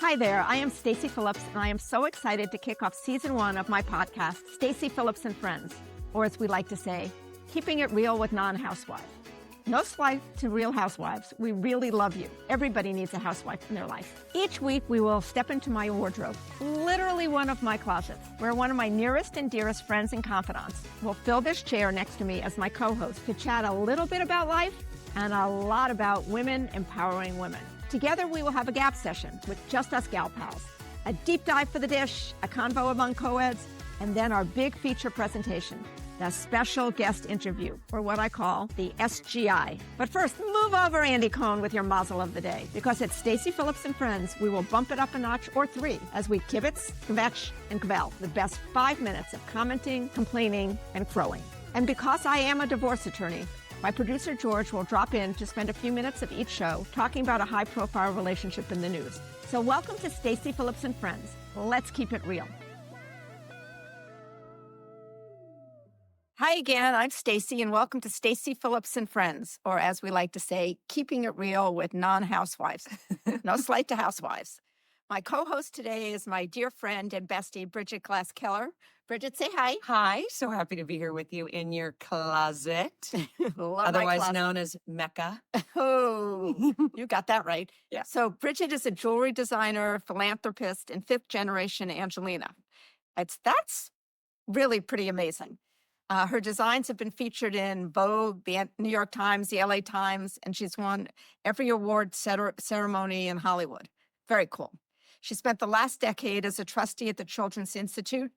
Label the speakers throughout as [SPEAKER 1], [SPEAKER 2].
[SPEAKER 1] Hi there, I am Stacy Phillips, and I am so excited to kick off season 1 of my podcast, Stacy Phillips and Friends, or as we like to say, keeping it real with non-housewives. No slight to real housewives. We really love you. Everybody needs a housewife in their life. Each week, we will step into my wardrobe, literally one of my closets, where one of my nearest and dearest friends and confidants will fill this chair next to me as my co-host to chat a little bit about life and a lot about women empowering women. Together, we will have a gap session with just us gal pals, a deep dive for the dish, a convo among co-eds, and then our big feature presentation, the special guest interview, or what I call the SGI. But first, move over, Andy Cohen, with your mazel of the day, because at Stacy Phillips and Friends, we will bump it up a notch or 3 as we Kibitz, Kvetch, and Kvell, the best 5 minutes of commenting, complaining, and crowing. And because I am a divorce attorney, my producer, George, will drop in to spend a few minutes of each show talking about a high-profile relationship in the news. So welcome to Stacy Phillips and Friends. Let's keep it real. Hi again, I'm Stacy, and welcome to Stacy Phillips and Friends, or as we like to say, keeping it real with non-housewives. No slight to housewives. My co-host today is my dear friend and bestie, Bridget Gless Keller. Bridget, say hi.
[SPEAKER 2] Hi, so happy to be here with you in your closet, otherwise known as Mecca.
[SPEAKER 1] Oh, you got that right.
[SPEAKER 2] Yeah.
[SPEAKER 1] So Bridget is a jewelry designer, philanthropist, and 5th generation Angelina. That's really pretty amazing. Her designs have been featured in Vogue, the New York Times, the LA Times, and she's won every award ceremony in Hollywood. Very cool. She spent the last decade as a trustee at the Children's Institute,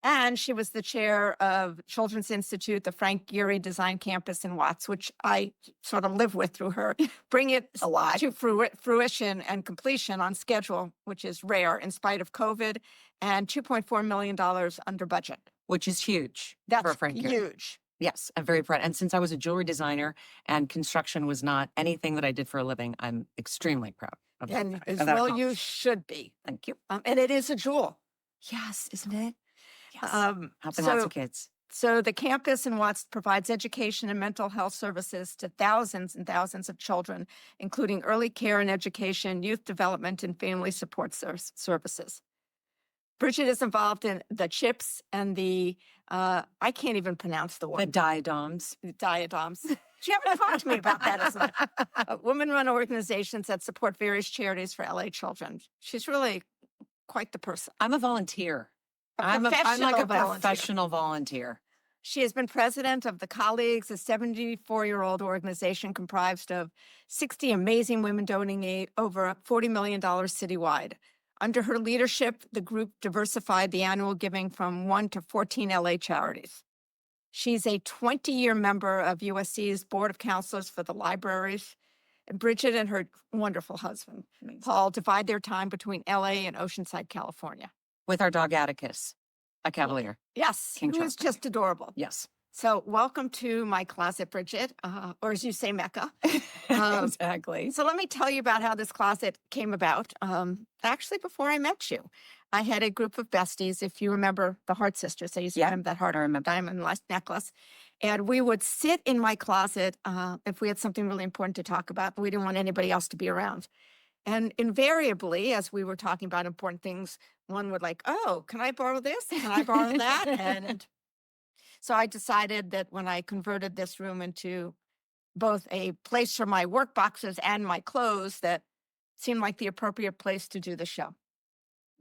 [SPEAKER 1] and she was the chair of Children's Institute, the Frank Gehry Design Campus in Watts, which I sort of live with through her. Bring it to fruition and completion on schedule, which is rare in spite of COVID, and $2.4 million under budget.
[SPEAKER 2] Which is huge.
[SPEAKER 1] That's
[SPEAKER 2] for Frank Gehry.
[SPEAKER 1] Huge.
[SPEAKER 2] Yes, I'm very proud. And since I was a jewelry designer and construction was not anything that I did for a living, I'm extremely proud of that.
[SPEAKER 1] And as well, you should be.
[SPEAKER 2] Thank you.
[SPEAKER 1] And it is a jewel.
[SPEAKER 2] Yes, isn't it? Yes. Helping
[SPEAKER 1] so-
[SPEAKER 2] lots of kids.
[SPEAKER 1] So the campus in Watts provides education and mental health services to thousands and thousands of children, including early care and education, youth development, and family support services. Bridget is involved in the CHIPS and the, I can't even pronounce the word.
[SPEAKER 2] The diadoms.
[SPEAKER 1] The diadoms. She haven't talked to me about that as much. Women-run organizations that support various charities for LA children. She's really quite the person.
[SPEAKER 2] I'm a volunteer. I'm like a professional volunteer.
[SPEAKER 1] She has been president of the Colleagues, a 74-year-old organization comprised of 60 amazing women donating over $40 million citywide. Under her leadership, the group diversified the annual giving from 1 to 14 LA charities. She's a 20-year member of USC's Board of Counselors for the Libraries. And Bridget and her wonderful husband, Paul, divide their time between LA and Oceanside, California.
[SPEAKER 2] With our dog Atticus, a Cavalier.
[SPEAKER 1] Yes,
[SPEAKER 2] King
[SPEAKER 1] who is
[SPEAKER 2] Charles.
[SPEAKER 1] just adorable.
[SPEAKER 2] Yes.
[SPEAKER 1] So welcome to my closet, Bridget, or as you say, Mecca.
[SPEAKER 2] Exactly.
[SPEAKER 1] So let me tell you about how this closet came about. Actually, before I met you, I had a group of besties. If you remember the Heart Sisters, I used to have that heart diamond necklace. And we would sit in my closet if we had something really important to talk about. We didn't want anybody else to be around. And invariably, as we were talking about important things, one would like, oh, can I borrow this? Can I borrow that? And so I decided that when I converted this room into both a place for my work boxes and my clothes, that seemed like the appropriate place to do the show.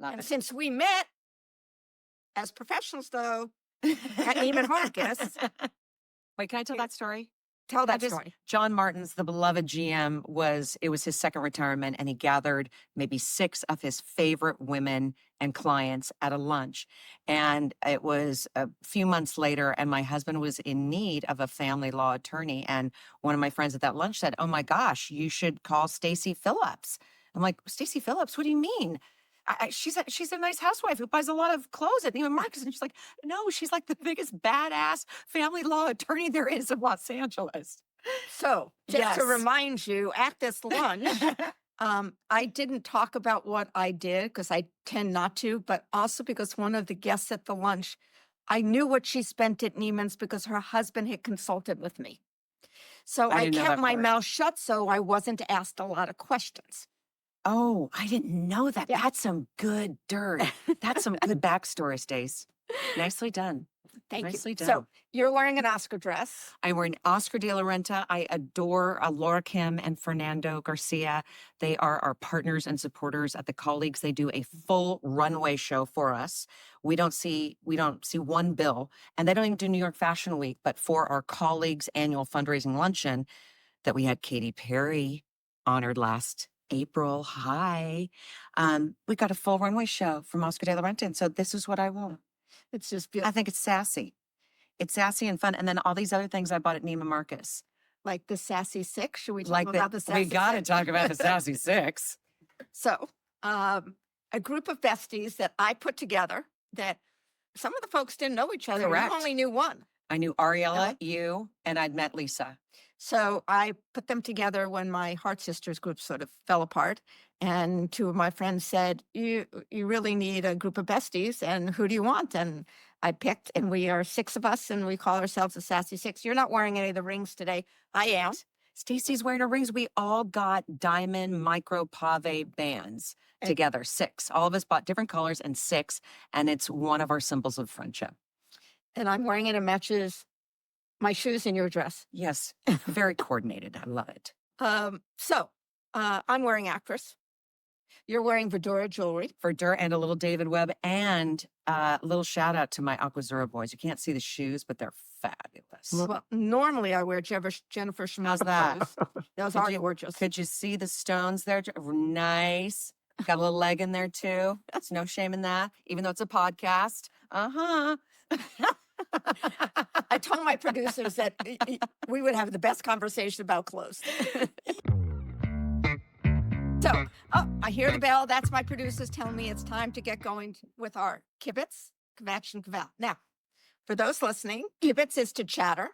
[SPEAKER 1] And since we met as professionals, though, at Neiman Marcus.
[SPEAKER 2] Wait, can I tell that story?
[SPEAKER 1] Tell that story.
[SPEAKER 2] John Martin's, the beloved GM, it was his second retirement, and he gathered maybe 6 of his favorite women and clients at a lunch. And it was a few months later, and my husband was in need of a family law attorney. And one of my friends at that lunch said, oh my gosh, you should call Stacy Phillips. I'm like, Stacy Phillips? What do you mean? She's a nice housewife who buys a lot of clothes at Neiman Marcus. And she's like, no, she's like the biggest badass family law attorney there is in Los Angeles.
[SPEAKER 1] So just to remind you, at this lunch, I didn't talk about what I did because I tend not to, but also because one of the guests at the lunch, I knew what she spent at Neiman's because her husband had consulted with me. So I kept my mouth shut so I wasn't asked a lot of questions.
[SPEAKER 2] Oh, I didn't know that.
[SPEAKER 1] Yeah.
[SPEAKER 2] That's some good dirt. That's some good backstory, Stace. Nicely done.
[SPEAKER 1] Thank
[SPEAKER 2] Nicely
[SPEAKER 1] you.
[SPEAKER 2] done.
[SPEAKER 1] So you're wearing an Oscar dress.
[SPEAKER 2] I wear an Oscar de la Renta. I adore Laura Kim and Fernando Garcia. They are our partners and supporters at the Colleagues. They do a full runway show for us. We don't see one bill, and they don't even do New York Fashion Week. But for our Colleagues annual fundraising luncheon that we had Katy Perry honored last April. Hi, we got a full runway show from Oscar de la Renta, and so this is what I wore.
[SPEAKER 1] It's just beautiful.
[SPEAKER 2] I think it's sassy. It's sassy and fun. And then all these other things I bought at Neiman Marcus.
[SPEAKER 1] Like the Sassy Six. Should we talk
[SPEAKER 2] Like
[SPEAKER 1] about the Sassy
[SPEAKER 2] we got to
[SPEAKER 1] Six?
[SPEAKER 2] talk about the Sassy Six.
[SPEAKER 1] So, a group of besties that I put together that some of the folks didn't know each other.
[SPEAKER 2] Correct.
[SPEAKER 1] We only knew one.
[SPEAKER 2] I knew Ariella, you, and I'd met Lisa.
[SPEAKER 1] So I put them together when my Heart Sisters group sort of fell apart. And two of my friends said, you really need a group of besties. And who do you want? And I picked, and we are 6 of us, and we call ourselves the Sassy Six. You're not wearing any of the rings today. I am.
[SPEAKER 2] Stacy's wearing her rings. We all got diamond micro pave bands together, 6. All of us bought different colors and 6. And it's one of our symbols of friendship.
[SPEAKER 1] And I'm wearing it. It matches my shoes and your dress.
[SPEAKER 2] Yes, very coordinated. I love it.
[SPEAKER 1] So I'm wearing Actress. You're wearing Verdura jewelry.
[SPEAKER 2] Fetter and a little David Webb, and a little shout out to my Aquazzura boys. You can't see the shoes, but they're fabulous.
[SPEAKER 1] Well, normally I wear Jennifer
[SPEAKER 2] How's
[SPEAKER 1] Schmidt
[SPEAKER 2] that?
[SPEAKER 1] shoes. Those are gorgeous.
[SPEAKER 2] Could you see the stones there? Nice. Got a little leg in there too. There's no shame in that, even though it's a podcast. Uh-huh.
[SPEAKER 1] I told my producers that we would have the best conversation about clothes. So, I hear the bell. That's my producers telling me it's time to get going with our Kibitz, Kvetch, and Kvell. Now, for those listening, Kibitz is to chatter,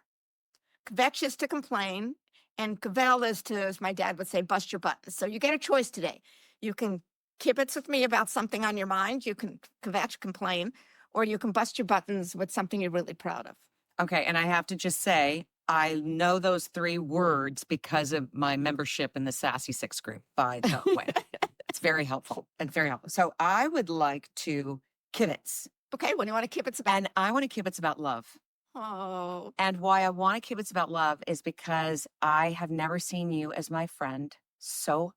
[SPEAKER 1] Kvetch is to complain, and Kvell is to, as my dad would say, bust your buttons. So you get a choice today. You can Kibitz with me about something on your mind. You can Kvetch, complain, or you can bust your buttons with something you're really proud of.
[SPEAKER 2] Okay, and I have to just say, I know those 3 words because of my membership in the Sassy Six group, by the way. It's very helpful and very helpful. So I would like to Kibitz.
[SPEAKER 1] Okay, what do you want to Kibitz about?
[SPEAKER 2] And I want to Kibitz about love.
[SPEAKER 1] Oh.
[SPEAKER 2] And why I want to Kibitz about love is because I have never seen you as my friend so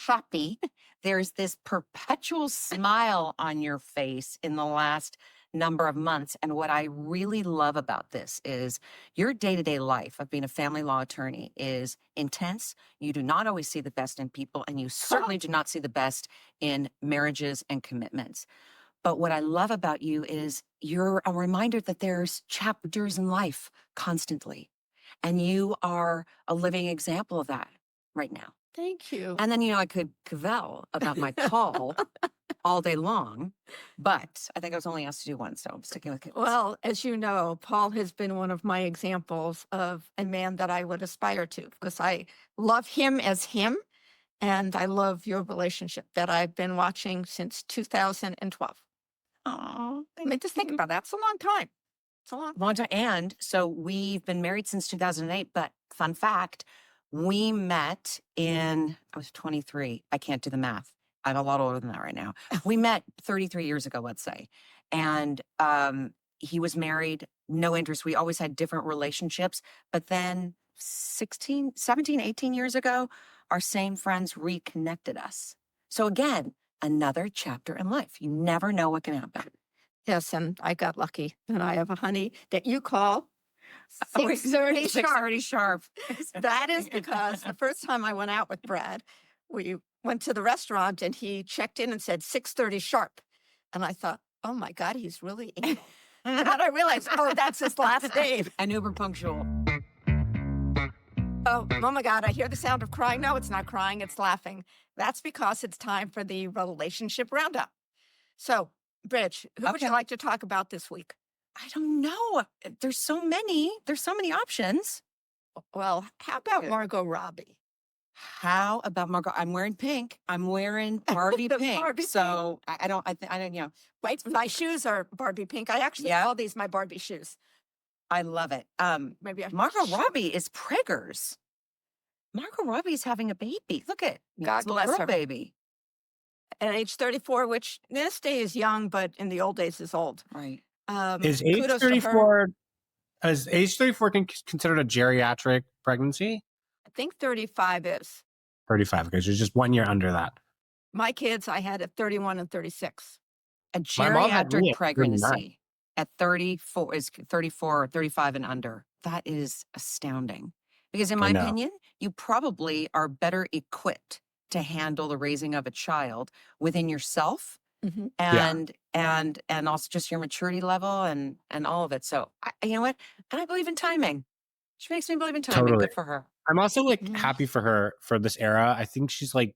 [SPEAKER 2] happy. There's this perpetual smile on your face in the last number of months. And what I really love about this is your day-to-day life of being a family law attorney is intense. You do not always see the best in people, and you certainly do not see the best in marriages and commitments. But what I love about you is you're a reminder that there's chapters in life constantly. And you are a living example of that right now.
[SPEAKER 1] Thank you.
[SPEAKER 2] And then, I could Kvell about my Paul all day long, but I think I was only asked to do one, so I'm sticking with it.
[SPEAKER 1] Well, as you know, Paul has been one of my examples of a man that I would aspire to, because I love him as him, and I love your relationship that I've been watching since 2012.
[SPEAKER 2] Oh,
[SPEAKER 1] I mean, just think about that. It's a long time. It's a
[SPEAKER 2] long time. And so we've been married since 2008, but fun fact, we met I was 23. I can't do the math. I'm a lot older than that right now. We met 33 years ago, let's say. And he was married, no interest. We always had different relationships. But then 17, 18 years ago, our same friends reconnected us. So again, another chapter in life. You never know what can happen.
[SPEAKER 1] Yes, and I got lucky. And I have a honey that you call 6:30 sharp.
[SPEAKER 2] 6:30 sharp.
[SPEAKER 1] That is because the first time I went out with Brad, we went to the restaurant and he checked in and said 6:30 sharp. And I thought, oh my God, he's really anal. And then I realized, that's his last name.
[SPEAKER 2] An uber punctual.
[SPEAKER 1] Oh my God, I hear the sound of crying. No, it's not crying, it's laughing. That's because it's time for the relationship roundup. So, Bridge, who would you like to talk about this week?
[SPEAKER 2] I don't know. There's so many options.
[SPEAKER 1] Well, how about Margot Robbie?
[SPEAKER 2] How about Margot? I'm wearing pink. I'm wearing Barbie pink.
[SPEAKER 1] Barbie
[SPEAKER 2] so
[SPEAKER 1] pink.
[SPEAKER 2] I don't,
[SPEAKER 1] Wait, my shoes are Barbie pink. I actually call these my Barbie shoes.
[SPEAKER 2] I love it.
[SPEAKER 1] Maybe
[SPEAKER 2] Margot Robbie is preggers. Margot Robbie's having a baby. Look at
[SPEAKER 1] God bless her.
[SPEAKER 2] baby.
[SPEAKER 1] at age 34, which in this day is young, but in the old days is old.
[SPEAKER 2] Right.
[SPEAKER 3] Is age
[SPEAKER 1] Kudos to her.
[SPEAKER 3] 34 is age 34 considered a geriatric pregnancy?
[SPEAKER 1] I think 35 is.
[SPEAKER 3] 35, because you're just 1 year under that.
[SPEAKER 1] My kids, I had at 31 and 36.
[SPEAKER 2] A
[SPEAKER 3] My mom had me
[SPEAKER 2] geriatric
[SPEAKER 3] at 39.
[SPEAKER 2] pregnancy at 34 is 34 or 35 and under. That is astounding. Because in my opinion, you probably are better equipped to handle the raising of a child within yourself and also just your maturity level and all of it. So you know what? And I believe in timing. She makes me believe in timing.
[SPEAKER 3] Totally.
[SPEAKER 2] Good for her.
[SPEAKER 3] I'm also like happy for her for this era. I think she's like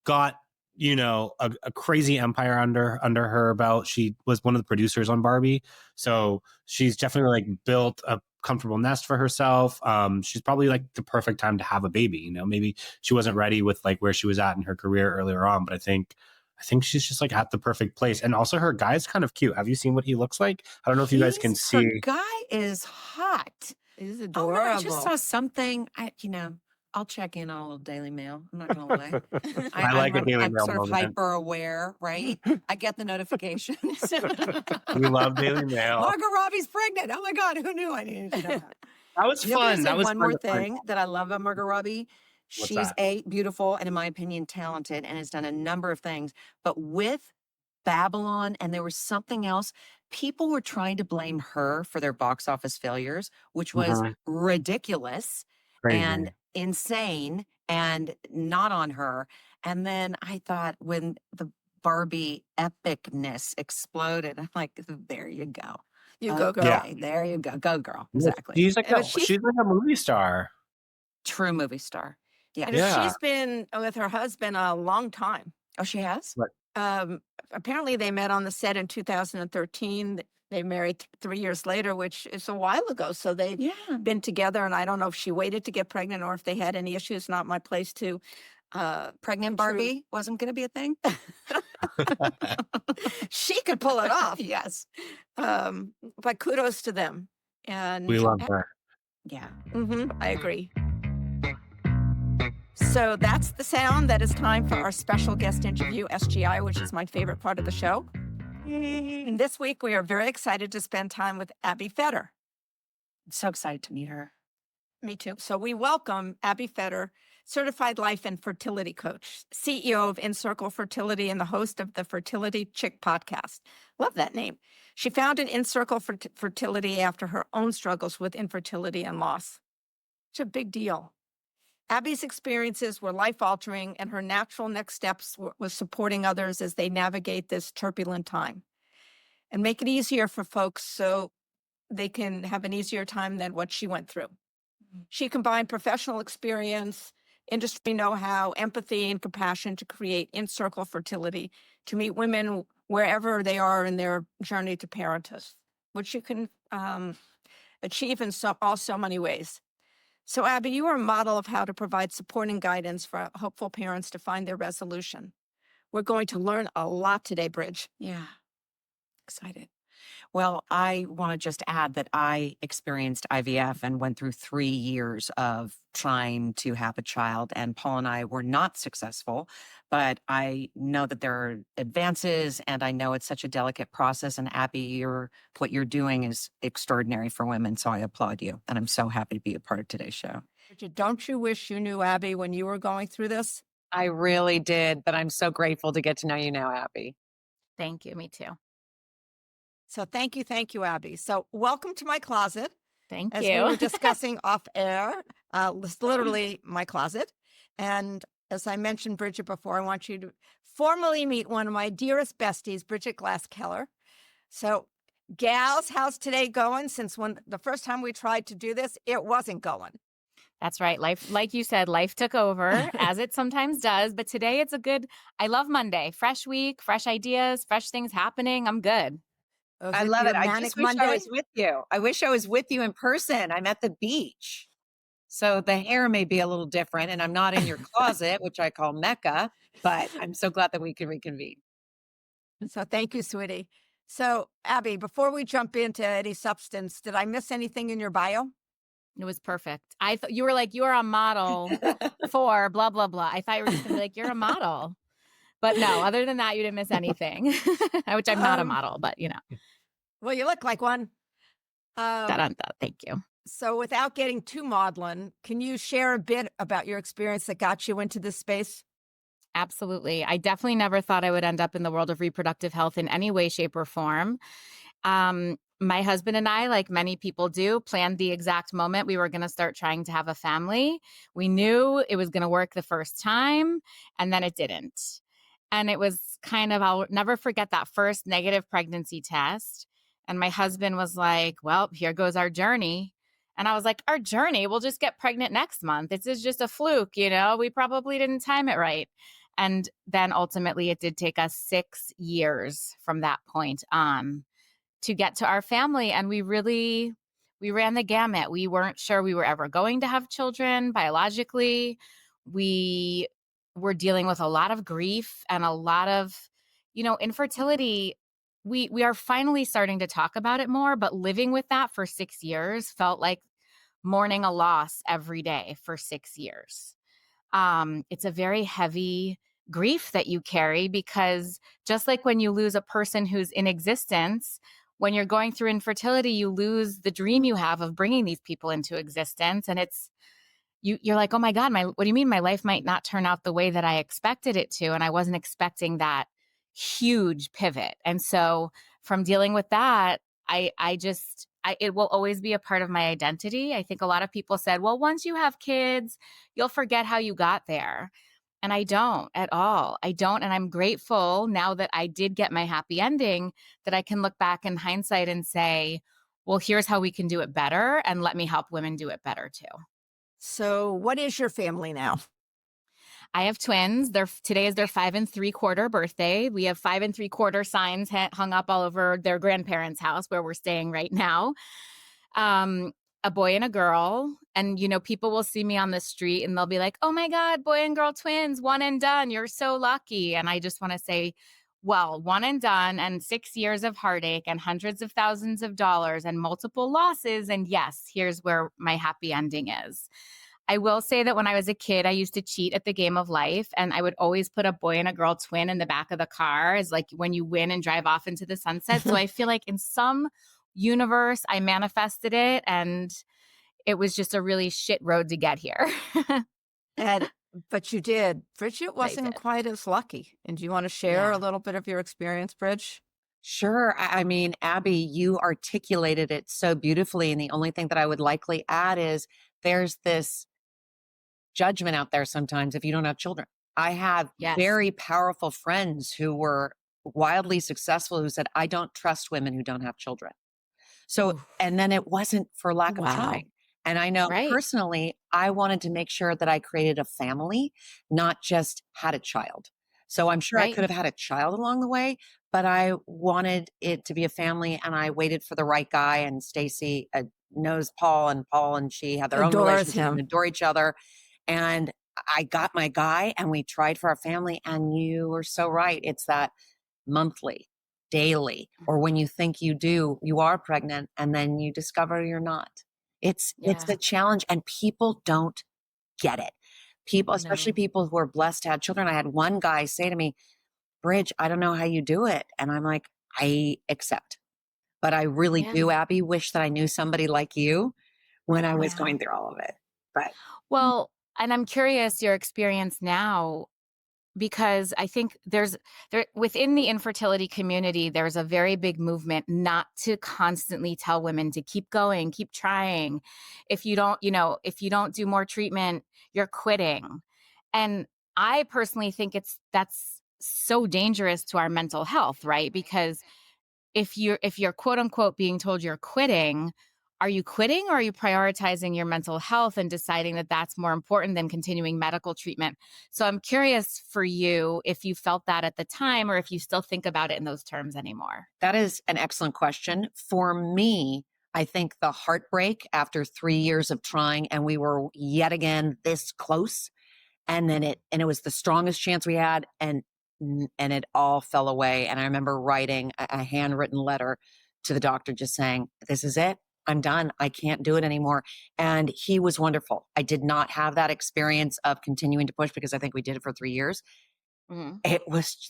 [SPEAKER 3] got, you know, a crazy empire under her belt. She was one of the producers on Barbie. So she's definitely like built a comfortable nest for herself. She's probably like the perfect time to have a baby. You know, maybe she wasn't ready with like where she was at in her career earlier on, but I think she's just like at the perfect place. And also her guy's kind of cute. Have you seen what he looks like? I don't know if you guys can see.
[SPEAKER 2] Her guy is hot.
[SPEAKER 1] He's
[SPEAKER 2] Oh,
[SPEAKER 1] adorable.
[SPEAKER 2] no, I just saw something. I'll check in on a little Daily Mail. I'm not going to lie.
[SPEAKER 3] I like a Daily
[SPEAKER 2] I'm
[SPEAKER 3] Mail
[SPEAKER 2] sort of
[SPEAKER 3] moment.
[SPEAKER 2] hyper aware, right? I get the notifications.
[SPEAKER 3] We love Daily Mail.
[SPEAKER 2] Margot Robbie's pregnant. Oh my God, who knew I needed to know that?
[SPEAKER 3] That was fun. That was
[SPEAKER 2] one
[SPEAKER 3] fun
[SPEAKER 2] more
[SPEAKER 3] to find
[SPEAKER 2] thing that I love about Margot Robbie.
[SPEAKER 3] What's
[SPEAKER 2] She's
[SPEAKER 3] that?
[SPEAKER 2] beautiful and in my opinion, talented and has done a number of things. But with Babylon, and there was something else, people were trying to blame her for their box office failures, which was ridiculous
[SPEAKER 3] Crazy.
[SPEAKER 2] and insane and not on her. And then I thought when the Barbie epicness exploded, I'm like, there you go.
[SPEAKER 1] You go, girl.
[SPEAKER 3] Yeah.
[SPEAKER 2] There you go. Go, girl. Exactly.
[SPEAKER 3] She's like a movie star.
[SPEAKER 2] True movie star. Yeah.
[SPEAKER 1] And she's been with her husband a long time.
[SPEAKER 2] Oh, she has?
[SPEAKER 3] Right.
[SPEAKER 1] Apparently they met on the set in 2013. They married 3 years later, which is a while ago. So they've been together, and I don't know if she waited to get pregnant or if they had any issues. Not my place to.
[SPEAKER 2] Pregnant Barbie wasn't going to be a thing.
[SPEAKER 1] She could pull it off.
[SPEAKER 2] Yes.
[SPEAKER 1] But kudos to them. And
[SPEAKER 3] We love her.
[SPEAKER 2] Yeah.
[SPEAKER 1] I agree. So that's the sound. That is time for our special guest interview, SGI, which is my favorite part of the show. And this week, we are very excited to spend time with Abbe Feder.
[SPEAKER 2] I'm so excited to meet her.
[SPEAKER 1] Me too. So we welcome Abbe Feder, certified life and fertility coach, CEO of Encircle Fertility, and the host of the Fertility Chick podcast. Love that name. She founded Encircle Fertility after her own struggles with infertility and loss. It's a big deal. Abby's experiences were life-altering, and her natural next steps was supporting others as they navigate this turbulent time and make it easier for folks so they can have an easier time than what she went through. She combined professional experience, industry know-how, empathy, and compassion to create Encircle Fertility to meet women wherever they are in their journey to parenthood, which you can achieve in so many ways. So, Abbe, you are a model of how to provide support and guidance for hopeful parents to find their resolution. We're going to learn a lot today, Bridge.
[SPEAKER 2] Yeah. Excited. Well, I want to just add that I experienced IVF and went through 3 years of trying to have a child, and Paul and I were not successful, but I know that there are advances, and I know it's such a delicate process, and Abby, what you're doing is extraordinary for women, so I applaud you, and I'm so happy to be a part of today's show.
[SPEAKER 1] Bridget, don't you wish you knew Abby when you were going through this?
[SPEAKER 2] I really did, but I'm so grateful to get to know you now, Abby.
[SPEAKER 4] Thank you. Me too.
[SPEAKER 1] So thank you, Abby. So welcome to my closet.
[SPEAKER 4] Thank
[SPEAKER 1] As
[SPEAKER 4] you.
[SPEAKER 1] we were discussing off air, it's literally my closet. And as I mentioned, Bridget, before, I want you to formally meet one of my dearest besties, Bridget Gless Keller. So gals, how's today going? Since the first time we tried to do this, it wasn't going.
[SPEAKER 4] That's right. Life, like you said, life took over, as it sometimes does. But today I love Monday. Fresh week, fresh ideas, fresh things happening. I'm good.
[SPEAKER 2] I love it. I just wish I was with you. I wish I was with you in person. I'm at the beach. So the hair may be a little different, and I'm not in your closet, which I call Mecca, but I'm so glad that we can reconvene.
[SPEAKER 1] So thank you, sweetie. So, Abby, before we jump into any substance, did I miss anything in your bio?
[SPEAKER 4] It was perfect. I thought you were like, you are a model for blah, blah, blah. I thought you were just going to be like, you're a model. But no, other than that, you didn't miss anything, which I'm not a model, but
[SPEAKER 1] Well, you look like one.
[SPEAKER 4] Thank you.
[SPEAKER 1] So without getting too maudlin, can you share a bit about your experience that got you into this space?
[SPEAKER 4] Absolutely. I definitely never thought I would end up in the world of reproductive health in any way, shape, or form. My husband and I, like many people do, planned the exact moment we were going to start trying to have a family. We knew it was going to work the first time, and then it didn't. And it was I'll never forget that first negative pregnancy test. And my husband was like, well, here goes our journey. And I was like, our journey? We'll just get pregnant next month. This is just a fluke, we probably didn't time it right. And then ultimately it did take us 6 years from that point on to get to our family. And we ran the gamut. We weren't sure we were ever going to have children biologically. We were dealing with a lot of grief and a lot of, infertility. We are finally starting to talk about it more, but living with that for 6 years felt like mourning a loss every day for 6 years. It's a very heavy grief that you carry, because just like when you lose a person who's in existence, when you're going through infertility, you lose the dream you have of bringing these people into existence. And you're like, oh my God, what do you mean my life might not turn out the way that I expected it to? And I wasn't expecting that huge pivot. And so from dealing with that, it will always be a part of my identity. I think a lot of people said, well, once you have kids, you'll forget how you got there. And I don't at all. I don't. And I'm grateful now that I did get my happy ending, that I can look back in hindsight and say, well, here's how we can do it better. And let me help women do it better too.
[SPEAKER 1] So what is your family now?
[SPEAKER 4] I have twins. Today is their 5 3/4 birthday. We have 5 3/4 signs hung up all over their grandparents' house where we're staying right now. A boy and a girl. And, people will see me on the street and they'll be like, oh my God, boy and girl twins, one and done. You're so lucky. And I just want to say, well, one and done, and 6 years of heartache and hundreds of thousands of dollars and multiple losses. And yes, here's where my happy ending is. I will say that when I was a kid, I used to cheat at the game of life, and I would always put a boy and a girl twin in the back of the car as like when you win and drive off into the sunset. So I feel like in some universe, I manifested it, and it was just a really shit road to get here.
[SPEAKER 1] But you did. Bridget wasn't quite as lucky. And do you want to share a little bit of your experience, Bridge?
[SPEAKER 2] Sure. I mean, Abby, you articulated it so beautifully. And the only thing that I would likely add is there's this judgment out there sometimes if you don't have children. I have very powerful friends who were wildly successful who said, I don't trust women who don't have children. So, and then it wasn't for lack of trying. And I know personally, I wanted to make sure that I created a family, not just had a child. So I'm sure I could have had a child along the way, but I wanted it to be a family, and I waited for the right guy. And Stacy knows Paul and she have their own relationship and adore each other. And I got my guy, and we tried for our family. And you were so right. It's that monthly, daily, or when you think you do, you are pregnant, and then you discover you're not. It's the challenge, and people don't get it. People, especially people who are blessed to have children. I had one guy say to me, Bridge, I don't know how you do it. And I'm like, I accept. But I really do, Abby, wish that I knew somebody like you when I was going through all of it. But
[SPEAKER 4] well, and I'm curious your experience now, because I think there within the infertility community, there's a very big movement not to constantly tell women to keep going, keep trying. If you don't do more treatment, you're quitting. And I personally think that's so dangerous to our mental health, right? Because if you're quote unquote being told you're quitting, are you quitting, or are you prioritizing your mental health and deciding that that's more important than continuing medical treatment? So I'm curious for you if you felt that at the time, or if you still think about it in those terms anymore.
[SPEAKER 2] That is an excellent question. For me, I think the heartbreak after 3 years of trying, and we were yet again this close, and then it was the strongest chance we had, and it all fell away. And I remember writing a handwritten letter to the doctor just saying, this is it. I'm done. I can't do it anymore. And he was wonderful. I did not have that experience of continuing to push, because I think we did it for 3 years.
[SPEAKER 4] Mhm.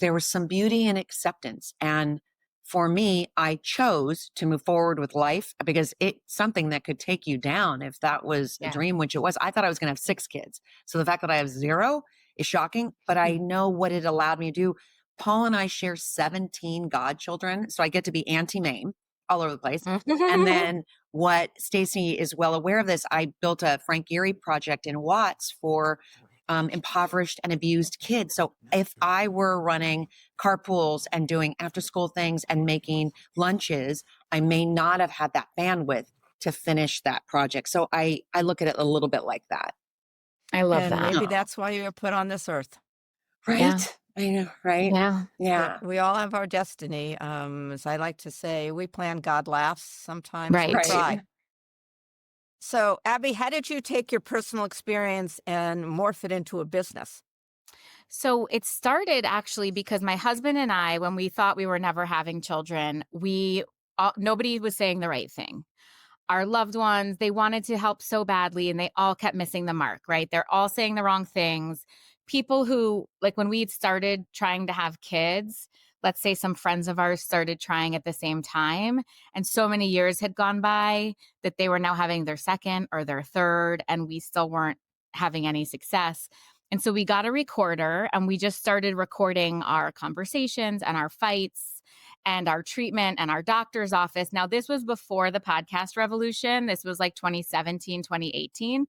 [SPEAKER 2] there was some beauty and acceptance. And for me, I chose to move forward with life because it's something that could take you down if that was a
[SPEAKER 4] Yeah.
[SPEAKER 2] dream, which it was. I thought I was going to have 6 kids. So the fact that I have 0 is shocking, but I know what it allowed me to do. Paul and I share 17 godchildren. So I get to be Auntie Mame all over the place. And then what Stacy is well aware of this, I built a Frank Gehry project in Watts for impoverished and abused kids. So if I were running carpools and doing after school things and making lunches, I may not have had that bandwidth to finish that project. So I look at it a little bit like that.
[SPEAKER 4] I love
[SPEAKER 5] And
[SPEAKER 4] that.
[SPEAKER 5] maybe that's why you're put on this earth.
[SPEAKER 2] Right?
[SPEAKER 4] Yeah.
[SPEAKER 2] I know, right?
[SPEAKER 4] Yeah.
[SPEAKER 2] Yeah.
[SPEAKER 5] We all have our destiny. As I like to say, we plan, God laughs. Sometimes we
[SPEAKER 4] Right.
[SPEAKER 5] cry. So, Abby, how did you take your personal experience and morph it into a business?
[SPEAKER 4] So it started actually because my husband and I, when we thought we were never having children, nobody was saying the right thing. Our loved ones, they wanted to help so badly and they all kept missing the mark, right? They're all saying the wrong things. People who, like when we started trying to have kids, let's say some friends of ours started trying at the same time, and so many years had gone by that they were now having their second or their third, and we still weren't having any success. And so we got a recorder and we just started recording our conversations and our fights and our treatment and our doctor's office. Now, this was before the podcast revolution. This was like 2017, 2018.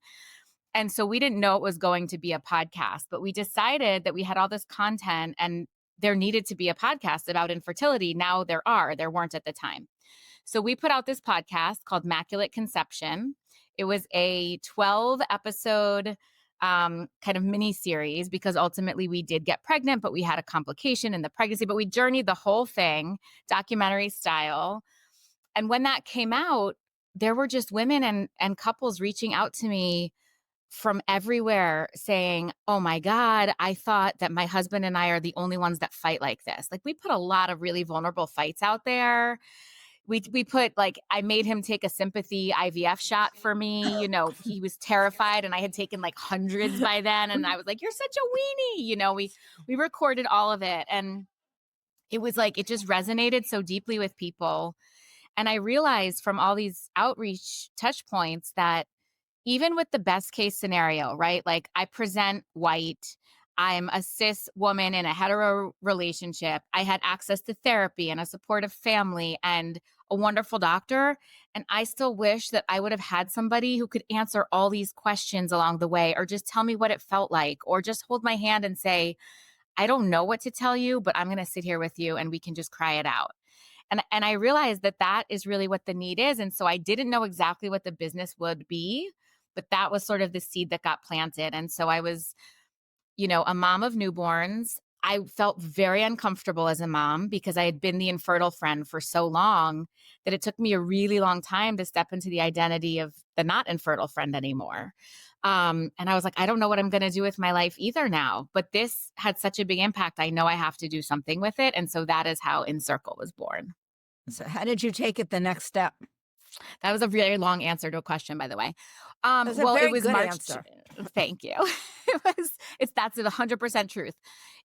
[SPEAKER 4] And so we didn't know it was going to be a podcast, but we decided that we had all this content and there needed to be a podcast about infertility. Now there weren't at the time. So we put out this podcast called Immaculate Conception. It was a 12 episode kind of mini series because ultimately we did get pregnant, but we had a complication in the pregnancy, but we journeyed the whole thing documentary style. And when that came out, there were just women and couples reaching out to me from everywhere saying, oh my God, I thought that my husband and I are the only ones that fight like this. Like we put a lot of really vulnerable fights out there. We put like, I made him take a sympathy IVF shot for me. You know, he was terrified and I had taken like hundreds by then. And I was like, you're such a weenie. You know, we recorded all of it. And it was like, it just resonated so deeply with people. And I realized from all these outreach touch points that even with the best case scenario, right? Like I present white, I'm a cis woman in a hetero relationship. I had access to therapy and a supportive family and a wonderful doctor. And I still wish that I would have had somebody who could answer all these questions along the way, or just tell me what it felt like, or just hold my hand and say, I don't know what to tell you, but I'm going to sit here with you and we can just cry it out. And I realized that that is really what the need is. And so I didn't know exactly what the business would be, but that was sort of the seed that got planted. And so I was, a mom of newborns. I felt very uncomfortable as a mom because I had been the infertile friend for so long that it took me a really long time to step into the identity of the not infertile friend anymore. And I was like, I don't know what I'm going to do with my life either now, but this had such a big impact. I know I have to do something with it. And so that is how Encircle was born.
[SPEAKER 5] So how did you take it the next step?
[SPEAKER 4] That was a very long answer to a question, by the way.
[SPEAKER 5] That's a very
[SPEAKER 4] it was
[SPEAKER 5] good
[SPEAKER 4] March.
[SPEAKER 5] answer.
[SPEAKER 4] Thank you. That's 100% truth.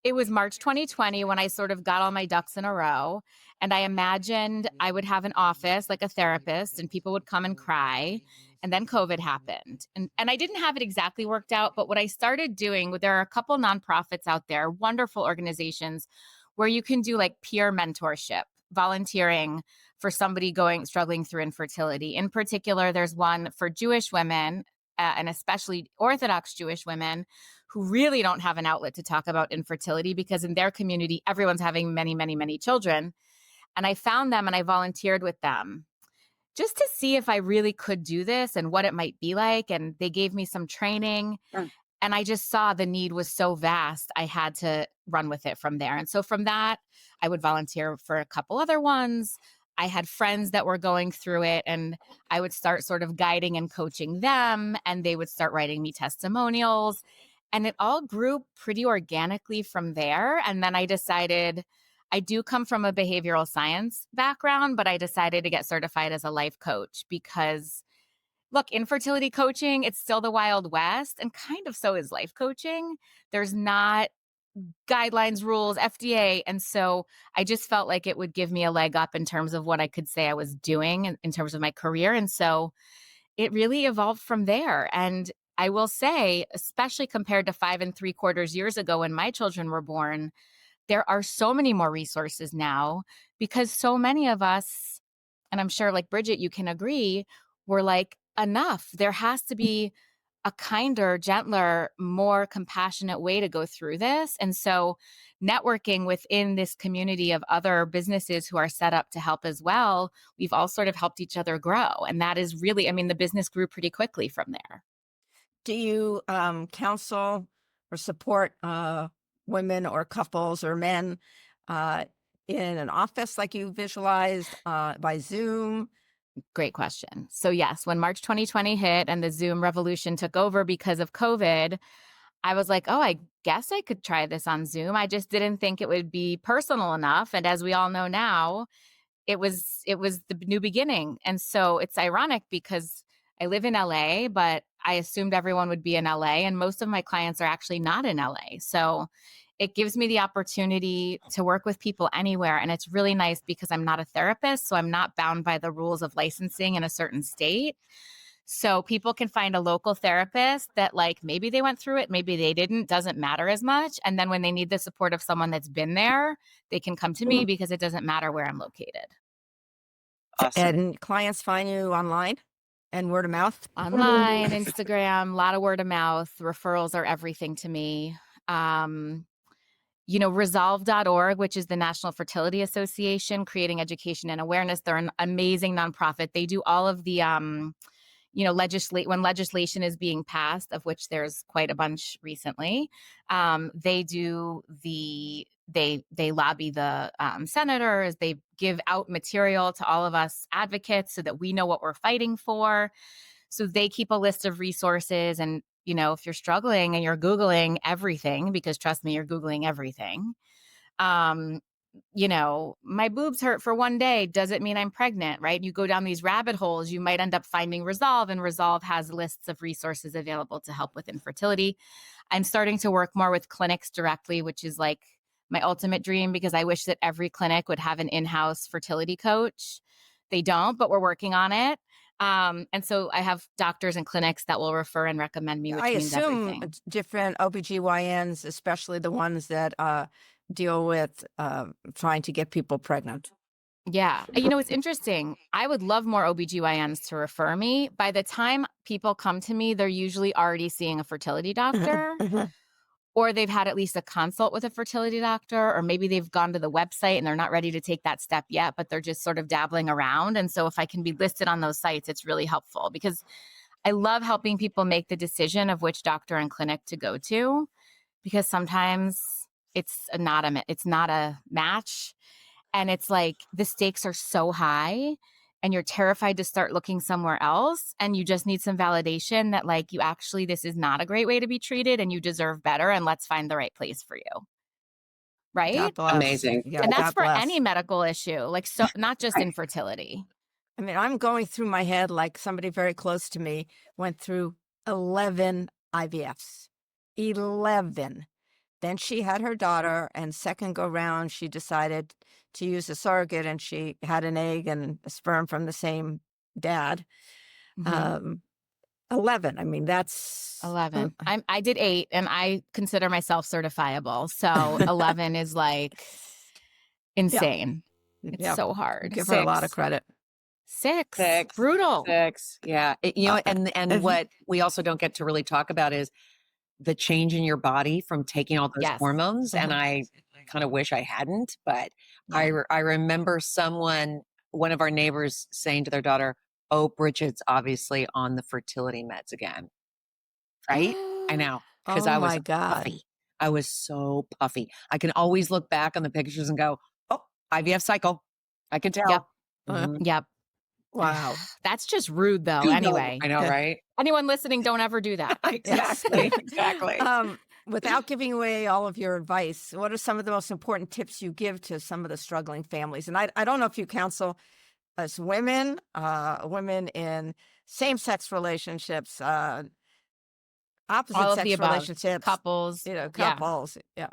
[SPEAKER 4] It was March 2020 when I sort of got all my ducks in a row, and I imagined I would have an office like a therapist, and people would come and cry. And then COVID happened, and I didn't have it exactly worked out. But what I started doing, there are a couple nonprofits out there, wonderful organizations, where you can do like peer mentorship, volunteering for somebody struggling through infertility. In particular, there's one for Jewish women, and especially Orthodox Jewish women who really don't have an outlet to talk about infertility because in their community, everyone's having many, many, many children. And I found them and I volunteered with them just to see if I really could do this and what it might be like. And they gave me some training.
[SPEAKER 2] Sure.
[SPEAKER 4] And I just saw the need was so vast, I had to run with it from there. And so from that, I would volunteer for a couple other ones. I had friends that were going through it and I would start sort of guiding and coaching them and they would start writing me testimonials. And it all grew pretty organically from there. And then I decided, I do come from a behavioral science background, but I decided to get certified as a life coach because look, infertility coaching, it's still the Wild West and kind of so is life coaching. There's not guidelines, rules, FDA. And so I just felt like it would give me a leg up in terms of what I could say I was doing in terms of my career. And so it really evolved from there. And I will say, especially compared to 5 3/4 years ago when my children were born, there are so many more resources now because so many of us, and I'm sure like Bridget, you can agree, were like, enough. There has to be a kinder, gentler, more compassionate way to go through this. And so networking within this community of other businesses who are set up to help as well, we've all sort of helped each other grow. And that is really, I mean, the business grew pretty quickly from there.
[SPEAKER 5] Do you counsel or support women or couples or men in an office like you visualized by Zoom?
[SPEAKER 4] Great question. So yes, when March 2020 hit and the Zoom revolution took over because of COVID, I was like, oh, I guess I could try this on Zoom. I just didn't think it would be personal enough. And as we all know now, it was the new beginning. And so it's ironic because I live in LA, but I assumed everyone would be in LA, and most of my clients are actually not in LA. So it gives me the opportunity to work with people anywhere. And it's really nice because I'm not a therapist, so I'm not bound by the rules of licensing in a certain state. So people can find a local therapist that like maybe they went through it, maybe they didn't, doesn't matter as much. And then when they need the support of someone that's been there, they can come to me because it doesn't matter where I'm located.
[SPEAKER 2] Awesome.
[SPEAKER 5] And clients find you online and word of mouth?
[SPEAKER 4] Online, Instagram, a lot of word of mouth. Referrals are everything to me. Resolve.org, which is the National Fertility Association, creating education and awareness. They're an amazing nonprofit. They do all of the, when legislation is being passed, of which there's quite a bunch recently. They lobby the senators. They give out material to all of us advocates so that we know what we're fighting for. So they keep a list of resources. And, if you're struggling and you're Googling everything, because trust me, you're Googling everything. My boobs hurt for one day. Does it mean I'm pregnant, right? You go down these rabbit holes, you might end up finding Resolve, and Resolve has lists of resources available to help with infertility. I'm starting to work more with clinics directly, which is like my ultimate dream because I wish that every clinic would have an in-house fertility coach. They don't, but we're working on it. And so I have doctors and clinics that will refer and recommend me, which means everything.
[SPEAKER 5] I assume different OBGYNs, especially the ones that deal with trying to get people pregnant.
[SPEAKER 4] Yeah. It's interesting. I would love more OBGYNs to refer me. By the time people come to me, they're usually already seeing a fertility doctor. Or they've had at least a consult with a fertility doctor, or maybe they've gone to the website and they're not ready to take that step yet, but they're just sort of dabbling around. And so if I can be listed on those sites, it's really helpful because I love helping people make the decision of which doctor and clinic to go to, because sometimes it's not a match. And it's like the stakes are so high and you're terrified to start looking somewhere else. And you just need some validation that like this is not a great way to be treated and you deserve better. And let's find the right place for you. Right?
[SPEAKER 5] God bless.
[SPEAKER 2] Amazing.
[SPEAKER 5] Yeah,
[SPEAKER 4] and that's
[SPEAKER 5] God
[SPEAKER 4] for
[SPEAKER 5] bless.
[SPEAKER 4] any medical issue, like so not just infertility.
[SPEAKER 5] I mean, I'm going through my head like somebody very close to me went through 11 IVFs. 11. Then she had her daughter, and second go round, she decided to use a surrogate, and she had an egg and a sperm from the same dad. 11. I mean, that's
[SPEAKER 4] 11. I did 8, and I consider myself certifiable. So 11 is like insane. It's so hard.
[SPEAKER 5] Give her a lot of credit.
[SPEAKER 4] 6. Brutal.
[SPEAKER 2] 6. Yeah. And what we also don't get to really talk about is the change in your body from taking all those hormones. And I kind of wish I hadn't, but I remember one of our neighbors saying to their daughter, "Oh, Bridget's obviously on the fertility meds again." Right? I know. Because I was puffy. I was so puffy. I can always look back on the pictures and go, "Oh, IVF cycle." I can tell.
[SPEAKER 4] Yep. Yep.
[SPEAKER 5] Wow.
[SPEAKER 4] That's just rude though. Anyway.
[SPEAKER 2] I know, right?
[SPEAKER 4] Anyone listening, don't ever do that.
[SPEAKER 2] Exactly. Exactly.
[SPEAKER 5] Without giving away all of your advice, what are some of the most important tips you give to some of the struggling families? And I don't know if you counsel as women, women in same-sex relationships, opposite-sex relationships.
[SPEAKER 4] Couples.
[SPEAKER 5] Couples. Yeah.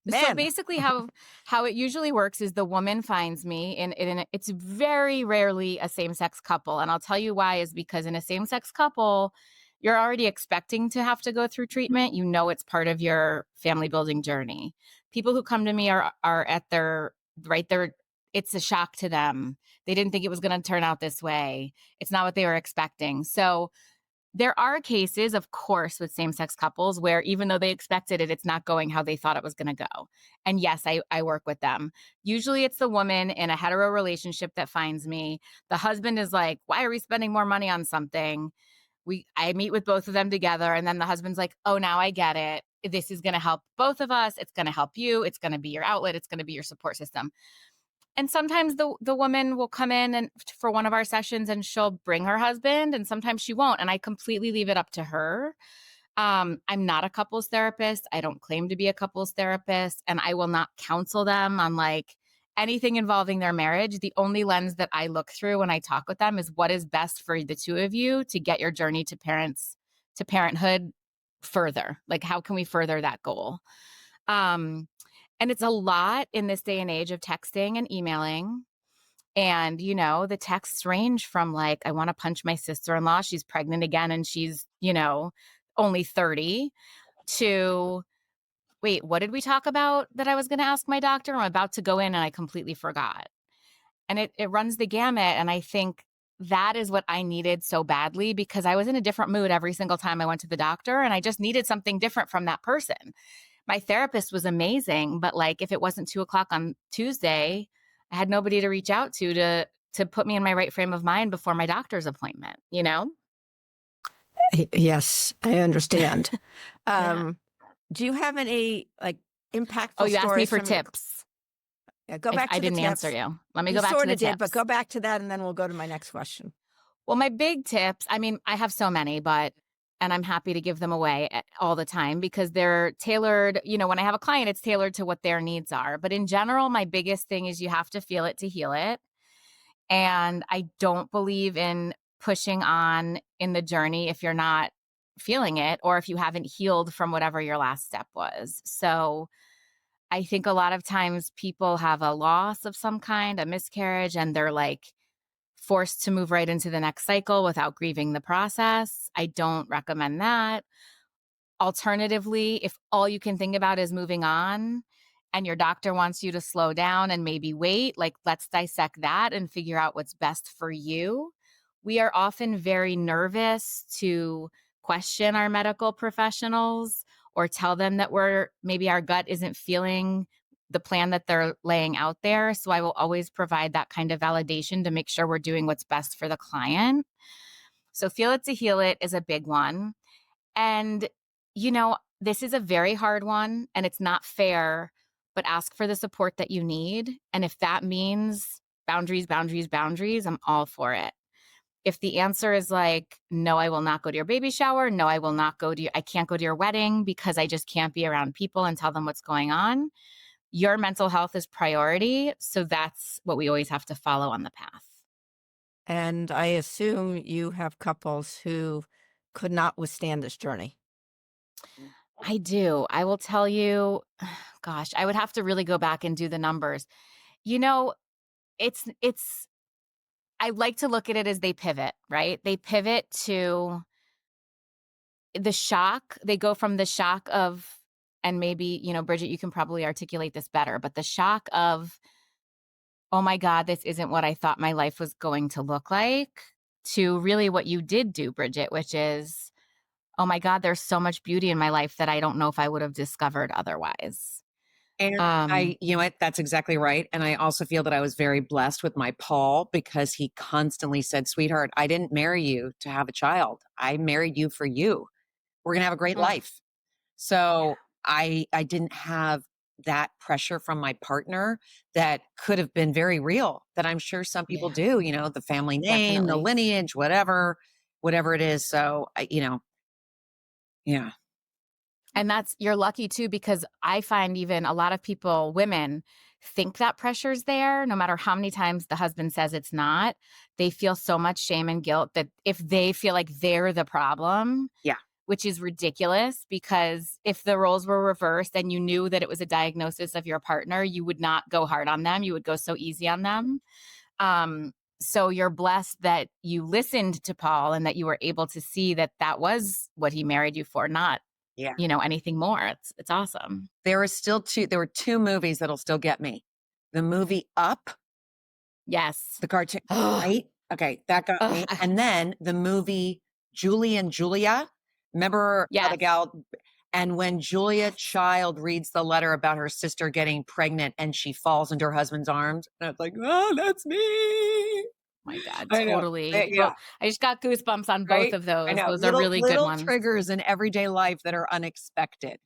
[SPEAKER 4] So
[SPEAKER 5] Men.
[SPEAKER 4] basically how it usually works is the woman finds me and it's very rarely a same-sex couple. And I'll tell you why is because in a same-sex couple, you're already expecting to have to go through treatment. You know it's part of your family building journey. People who come to me are at their right there. It's a shock to them. They didn't think it was going to turn out this way. It's not what they were expecting. So there are cases, of course, with same-sex couples where even though they expected it, it's not going how they thought it was going to go. And yes, I work with them. Usually it's the woman in a hetero relationship that finds me. The husband is like, why are we spending more money on something? I meet with both of them together. And then the husband's like, oh, now I get it. This is going to help both of us. It's going to help you. It's going to be your outlet. It's going to be your support system. And sometimes the woman will come in and for one of our sessions and she'll bring her husband and sometimes she won't. And I completely leave it up to her. I'm not a couples therapist. I don't claim to be a couples therapist and I will not counsel them on like anything involving their marriage. The only lens that I look through when I talk with them is what is best for the two of you to get your journey to parenthood further. Like how can we further that goal? And it's a lot in this day and age of texting and emailing. And, you know, the texts range from like, I want to punch my sister-in-law. She's pregnant again and she's, you know, only 30 to, wait, what did we talk about that I was going to ask my doctor? I'm about to go in and I completely forgot. And it runs the gamut. And I think that is what I needed so badly because I was in a different mood every single time I went to the doctor and I just needed something different from that person. My therapist was amazing, but like if it wasn't 2:00 on Tuesday, I had nobody to reach out to put me in my right frame of mind before my doctor's appointment, you know?
[SPEAKER 5] Yes, I understand.
[SPEAKER 4] Yeah.
[SPEAKER 5] Do you have any like impactful
[SPEAKER 4] Oh, you asked me
[SPEAKER 5] stories
[SPEAKER 4] for
[SPEAKER 5] from your-
[SPEAKER 4] tips.
[SPEAKER 5] Yeah, go back to
[SPEAKER 4] I
[SPEAKER 5] the
[SPEAKER 4] didn't
[SPEAKER 5] tips.
[SPEAKER 4] answer you. Let me
[SPEAKER 5] You
[SPEAKER 4] go back to
[SPEAKER 5] sort
[SPEAKER 4] the
[SPEAKER 5] of did, but
[SPEAKER 4] tips.
[SPEAKER 5] go back to that and then we'll go to my next question.
[SPEAKER 4] Well, my big tips, I mean, I have so many, and I'm happy to give them away all the time because they're tailored. You know, when I have a client, it's tailored to what their needs are. But in general, my biggest thing is you have to feel it to heal it. And I don't believe in pushing on in the journey if you're not feeling it or if you haven't healed from whatever your last step was. So I think a lot of times people have a loss of some kind, a miscarriage, and they're like, forced to move right into the next cycle without grieving the process. I don't recommend that. Alternatively, if all you can think about is moving on and your doctor wants you to slow down and maybe wait, like let's dissect that and figure out what's best for you. We are often very nervous to question our medical professionals or tell them that maybe our gut isn't feeling the plan that they're laying out there. So I will always provide that kind of validation to make sure we're doing what's best for the client. So feel it to heal it is a big one. And, you know, this is a very hard one and it's not fair, but ask for the support that you need. And if that means boundaries, I'm all for it. If the answer is like, no, I will not go to your baby shower. No, I will not I can't go to your wedding because I just can't be around people and tell them what's going on. Your mental health is priority. So that's what we always have to follow on the path.
[SPEAKER 5] And I assume you have couples who could not withstand this journey.
[SPEAKER 4] I do. I will tell you, gosh, I would have to really go back and do the numbers. You know, I like to look at it as they pivot, right? They pivot to the shock. They go from the shock of, and maybe, you know, Bridget, you can probably articulate this better, but the shock of, oh my God, this isn't what I thought my life was going to look like, to really what you did do, Bridget, which is, oh my God, there's so much beauty in my life that I don't know if I would have discovered otherwise.
[SPEAKER 2] And you know what? That's exactly right. And I also feel that I was very blessed with my Paul because he constantly said, sweetheart, I didn't marry you to have a child. I married you for you. We're going to have a great life. So I didn't have that pressure from my partner that could have been very real that I'm sure some people do, you know, the family name,
[SPEAKER 4] Definitely.
[SPEAKER 2] the lineage, whatever it is. So, yeah.
[SPEAKER 4] And you're lucky too, because I find even a lot of people, women, think that pressure's there, no matter how many times the husband says it's not. They feel so much shame and guilt that if they feel like they're the problem,
[SPEAKER 2] Yeah.
[SPEAKER 4] which is ridiculous because if the roles were reversed and you knew that it was a diagnosis of your partner, you would not go hard on them. You would go so easy on them. So you're blessed that you listened to Paul and that you were able to see that that was what he married you for, not, anything more. It's awesome.
[SPEAKER 2] There were two movies that'll still get me. The movie Up.
[SPEAKER 4] Yes.
[SPEAKER 2] The cartoon, right? Okay, that got me. And then the movie Julie and Julia. Remember how the gal, and when Julia Child reads the letter about her sister getting pregnant and she falls into her husband's arms, and it's like, oh, that's me.
[SPEAKER 4] My God, totally. I just got goosebumps on both of those.
[SPEAKER 2] I know.
[SPEAKER 4] Those are really good ones.
[SPEAKER 2] Little triggers in everyday life that are unexpected.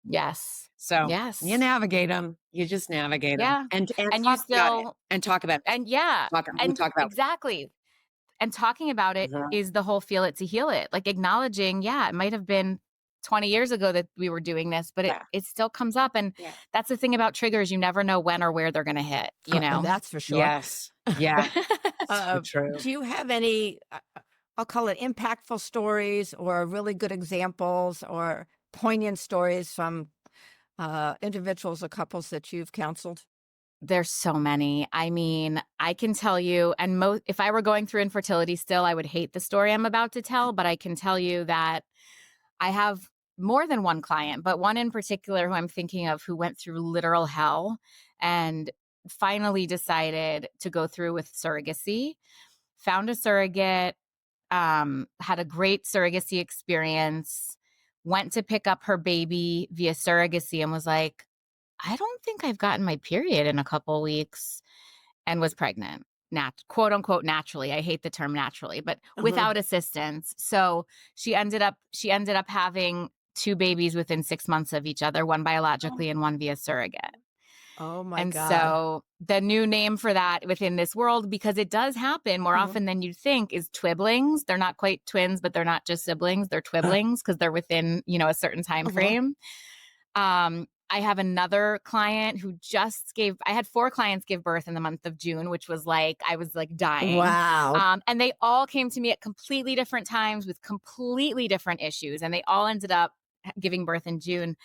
[SPEAKER 4] Yes.
[SPEAKER 2] So you navigate them. You just navigate them. And talk about it. And talk about it.
[SPEAKER 4] And
[SPEAKER 2] talk about
[SPEAKER 4] exactly. And talking about it is the whole feel it to heal it. Like acknowledging, it might have been 20 years ago that we were doing this, but it still comes up. And that's the thing about triggers. You never know when or where they're going to hit,
[SPEAKER 5] That's for sure.
[SPEAKER 2] Yes. Yeah.
[SPEAKER 5] True. Do you have any, I'll call it impactful stories or really good examples or poignant stories from individuals or couples that you've counseled?
[SPEAKER 4] There's so many. I mean, I can tell you, and if I were going through infertility still, I would hate the story I'm about to tell, but I can tell you that I have more than one client, but one in particular who I'm thinking of who went through literal hell and finally decided to go through with surrogacy, found a surrogate, had a great surrogacy experience, went to pick up her baby via surrogacy and was like, I don't think I've gotten my period in a couple weeks, and was pregnant, quote unquote, naturally. I hate the term naturally, but without assistance. So she ended up having 2 babies within 6 months of each other, one biologically and one via surrogate.
[SPEAKER 5] Oh my God.
[SPEAKER 4] And so the new name for that within this world, because it does happen more often than you'd think, is twiblings. They're not quite twins, but they're not just siblings. They're twiblings because they're within, a certain time frame. I have another client who I had 4 clients give birth in the month of June, which was like, I was like dying.
[SPEAKER 5] Wow.
[SPEAKER 4] And they all came to me at completely different times with completely different issues. And they all ended up giving birth in June.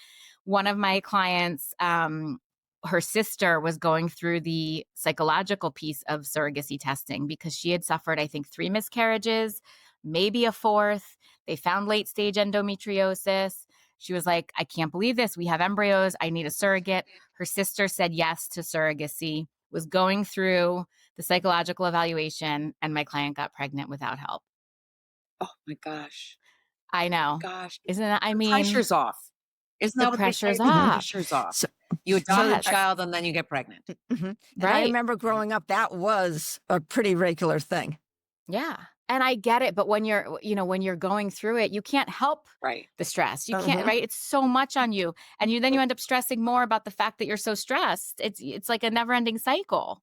[SPEAKER 4] One of my clients, her sister was going through the psychological piece of surrogacy testing because she had suffered, I think, 3 miscarriages, maybe a 4th. They found late stage endometriosis. She was like, I can't believe this. We have embryos. I need a surrogate. Her sister said yes to surrogacy, was going through the psychological evaluation, and my client got pregnant without help.
[SPEAKER 2] Oh my gosh.
[SPEAKER 4] I know.
[SPEAKER 2] Gosh.
[SPEAKER 4] Isn't that,
[SPEAKER 2] pressure's off. Isn't that
[SPEAKER 4] the
[SPEAKER 2] what
[SPEAKER 4] pressure's
[SPEAKER 2] they say?
[SPEAKER 4] off.
[SPEAKER 2] The pressure's off. So, you adopt a child and then you get pregnant.
[SPEAKER 5] Right. I
[SPEAKER 4] Right.
[SPEAKER 5] remember growing up, that was a pretty regular thing.
[SPEAKER 4] Yeah. And I get it. But when you're going through it, you can't help the stress. You can't, right? It's so much on you. And then you end up stressing more about the fact that you're so stressed. It's like a never ending cycle.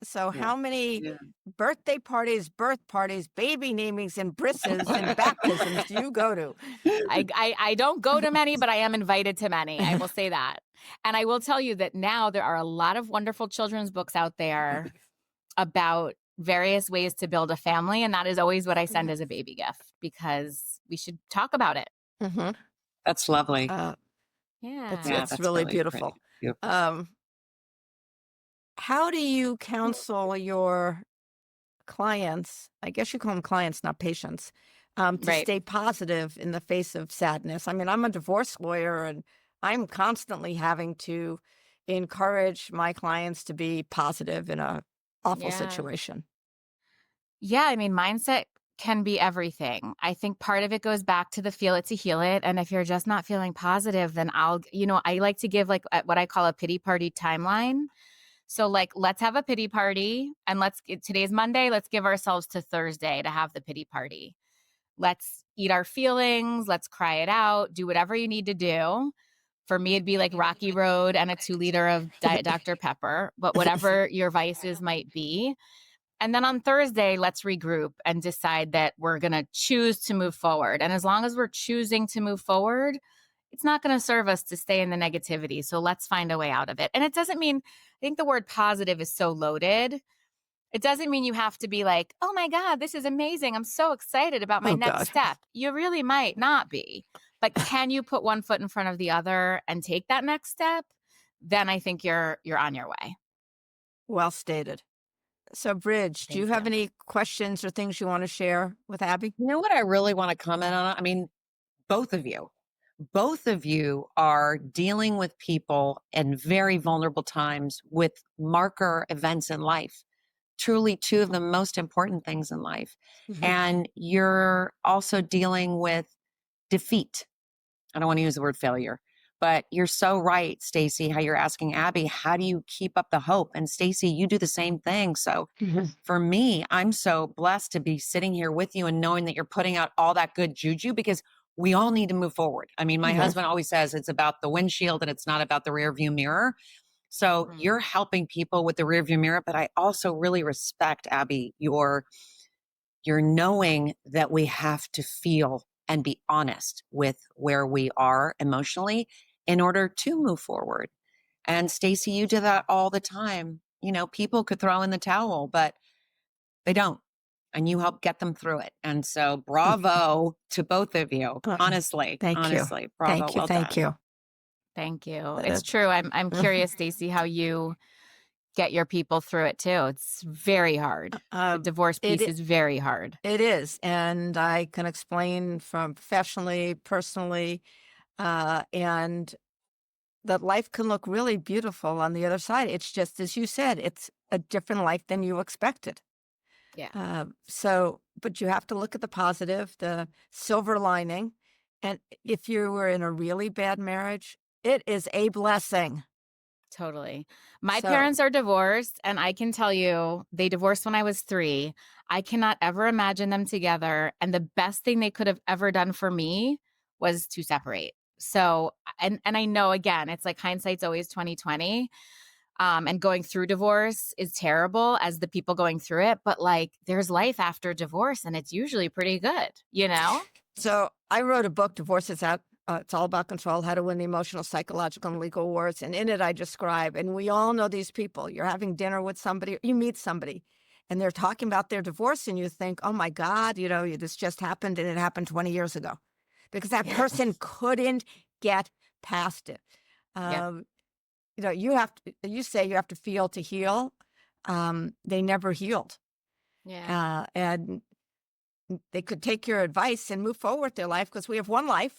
[SPEAKER 5] So how many birthday parties, birth parties, baby namings, and brisses and baptisms do you go to?
[SPEAKER 4] I don't go to many, but I am invited to many. I will say that. And I will tell you that now there are a lot of wonderful children's books out there about various ways to build a family. And that is always what I send as a baby gift because we should talk about it.
[SPEAKER 2] That's lovely.
[SPEAKER 5] That's really beautiful. How do you counsel your clients? I guess you call them clients, not patients, to stay positive in the face of sadness. I mean, I'm a divorce lawyer and I'm constantly having to encourage my clients to be positive in a awful situation.
[SPEAKER 4] Yeah, I mean, mindset can be everything. I think part of it goes back to the feel it to heal it. And if you're just not feeling positive, then I like to give like what I call a pity party timeline. So like, let's have a pity party and today's Monday, let's give ourselves to Thursday to have the pity party. Let's eat our feelings. Let's cry it out. Do whatever you need to do. For me, it'd be like Rocky Road and a 2-liter of Diet Dr. Pepper, but whatever your vices might be. And then on Thursday, let's regroup and decide that we're going to choose to move forward. And as long as we're choosing to move forward, it's not going to serve us to stay in the negativity. So let's find a way out of it. And it doesn't mean, I think the word positive is so loaded. It doesn't mean you have to be like, oh my God, this is amazing. I'm so excited about my next
[SPEAKER 5] God.
[SPEAKER 4] step. You really might not be. But can you put one foot in front of the other and take that next step? Then I think you're on your way.
[SPEAKER 5] Well stated. So, Bridge, do you
[SPEAKER 4] Thank
[SPEAKER 5] have
[SPEAKER 4] you.
[SPEAKER 5] any questions or things you want to share with Abby?
[SPEAKER 2] You know what I really want to comment on? I mean, both of you are dealing with people in very vulnerable times with marker events in life, truly two of the most important things in life. And you're also dealing with defeat. I don't want to use the word failure, but you're so right, Stacy, how you're asking Abby, how do you keep up the hope? And Stacy, you do the same thing. So for me, I'm so blessed to be sitting here with you and knowing that you're putting out all that good juju, because we all need to move forward. I mean, my husband always says it's about the windshield and it's not about the rear view mirror. So you're helping people with the rear view mirror, but I also really respect, Abby, your knowing that we have to feel and be honest with where we are emotionally in order to move forward. And Stacy, you do that all the time. You know, people could throw in the towel, but they don't. And you help get them through it. And so bravo to both of you. Honestly.
[SPEAKER 5] Thank you.
[SPEAKER 2] Honestly. Bravo.
[SPEAKER 5] Thank you.
[SPEAKER 2] Well
[SPEAKER 5] Thank
[SPEAKER 2] done.
[SPEAKER 5] you.
[SPEAKER 4] Thank you. It's true. I'm curious, Stacy, how you get your people through it too. It's very hard. The divorce piece is very hard.
[SPEAKER 5] It is. And I can explain from professionally, personally, and that life can look really beautiful on the other side. It's just, as you said, it's a different life than you expected.
[SPEAKER 4] Yeah.
[SPEAKER 5] But you have to look at the positive, the silver lining. And if you were in a really bad marriage, it is a blessing.
[SPEAKER 4] Totally. My parents are divorced, and I can tell you they divorced when I was 3. I cannot ever imagine them together. And the best thing they could have ever done for me was to separate. So, and I know, again, it's like hindsight's always 20/20. And going through divorce is terrible as the people going through it. But like, there's life after divorce, and it's usually pretty good, you know?
[SPEAKER 5] So I wrote a book, Divorce Is Out. It's all about control, how to win the emotional, psychological, and legal wars. And in it, I describe, and we all know these people. You're having dinner with somebody, you meet somebody, and they're talking about their divorce, and you think, oh my God, you know, this just happened, and it happened 20 years ago. Because that person couldn't get past it. You know, you say you have to feel to heal. They never healed.
[SPEAKER 4] Yeah.
[SPEAKER 5] And they could take your advice and move forward with their life, because we have one life.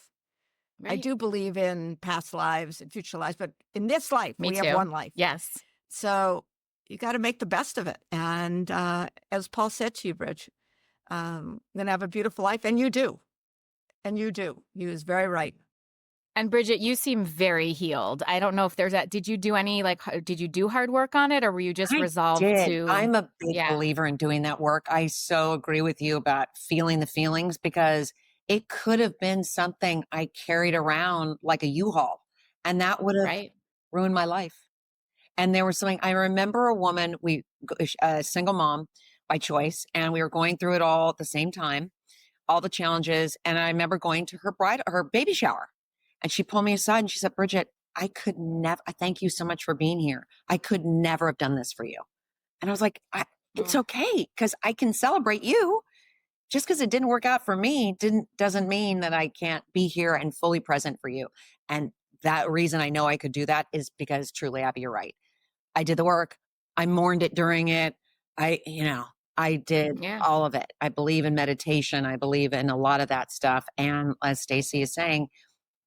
[SPEAKER 4] Right.
[SPEAKER 5] I do believe in past lives and future lives, but in this life,
[SPEAKER 4] Me
[SPEAKER 5] we
[SPEAKER 4] too.
[SPEAKER 5] have one life.
[SPEAKER 4] Yes.
[SPEAKER 5] So you got to make the best of it. And as Paul said to you, Bridge, going to have a beautiful life. And you do. And you do. He was very right.
[SPEAKER 4] And Bridget, you seem very healed. I don't know if there's that. Did you do any, did you do hard work on it, or were you just resolved to?
[SPEAKER 2] I'm a big believer in doing that work. I so agree with you about feeling the feelings, because it could have been something I carried around like a U-Haul, and that would have ruined my life. And there was something, I remember a woman, a single mom by choice, and we were going through it all at the same time, all the challenges. And I remember going to her baby shower, and she pulled me aside and she said, Bridget, I thank you so much for being here. I could never have done this for you. And I was like, it's okay, because I can celebrate you. Just because it didn't work out for me doesn't mean that I can't be here and fully present for you. And that reason I know I could do that is because truly, Abby, you're right. I did the work. I mourned it during it. I did all of it. I believe in meditation. I believe in a lot of that stuff. And as Stacy is saying,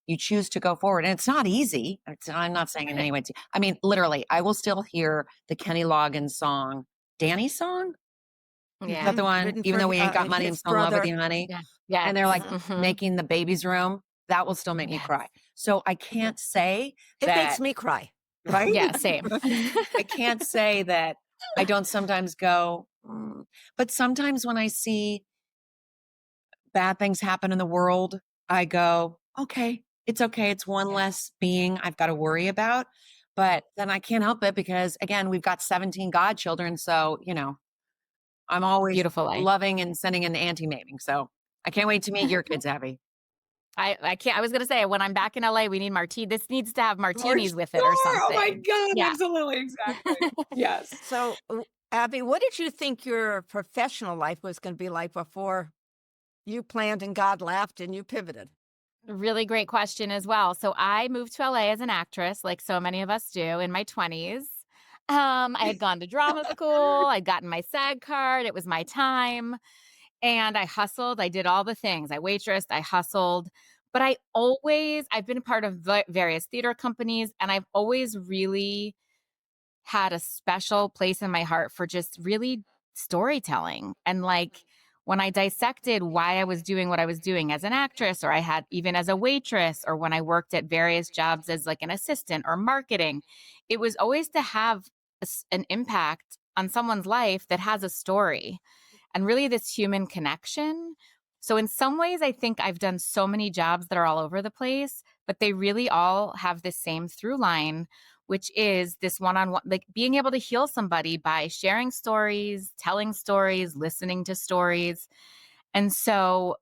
[SPEAKER 2] you choose to go forward. And it's not easy. I'm not saying in any way. I mean, literally, I will still hear the Kenny Loggins song, Danny's song.
[SPEAKER 4] Yeah.
[SPEAKER 2] Is that the one? Even though we ain't got money, I'm still in love with you, honey.
[SPEAKER 4] Yeah.
[SPEAKER 2] And they're like making the baby's room. That will still make me cry. So I can't say
[SPEAKER 5] it
[SPEAKER 2] that.
[SPEAKER 5] It makes me cry.
[SPEAKER 2] Right?
[SPEAKER 4] Yeah, same.
[SPEAKER 2] I can't say that I don't sometimes go, but sometimes when I see bad things happen in the world, I go, okay, it's okay. It's one less being I've got to worry about. But then I can't help it, because again, we've got 17 godchildren. So, you know, I'm always loving and sending an anti-mating. So I can't wait to meet your kids, Abby.
[SPEAKER 4] I can't. I was going to say, when I'm back in LA, we need martini. This needs to have martinis with it or something.
[SPEAKER 2] Oh my God. Yeah. Absolutely. Exactly. Yes.
[SPEAKER 5] So Abby, what did you think your professional life was going to be like before you planned and God laughed and you pivoted?
[SPEAKER 4] Really great question as well. So I moved to LA as an actress, like so many of us do, in my 20s. I had gone to drama school. I'd gotten my SAG card. It was my time. And I hustled. I did all the things. I waitressed. I hustled. But I've been a part of various theater companies, and I've always really had a special place in my heart for just really storytelling. And like when I dissected why I was doing what I was doing as an actress, or I had even as a waitress, or when I worked at various jobs as like an assistant or marketing, it was always to have an impact on someone's life that has a story and really this human connection. So in some ways, I think I've done so many jobs that are all over the place, but they really all have the same through line, which is this one-on-one, like being able to heal somebody by sharing stories, telling stories, listening to stories. And so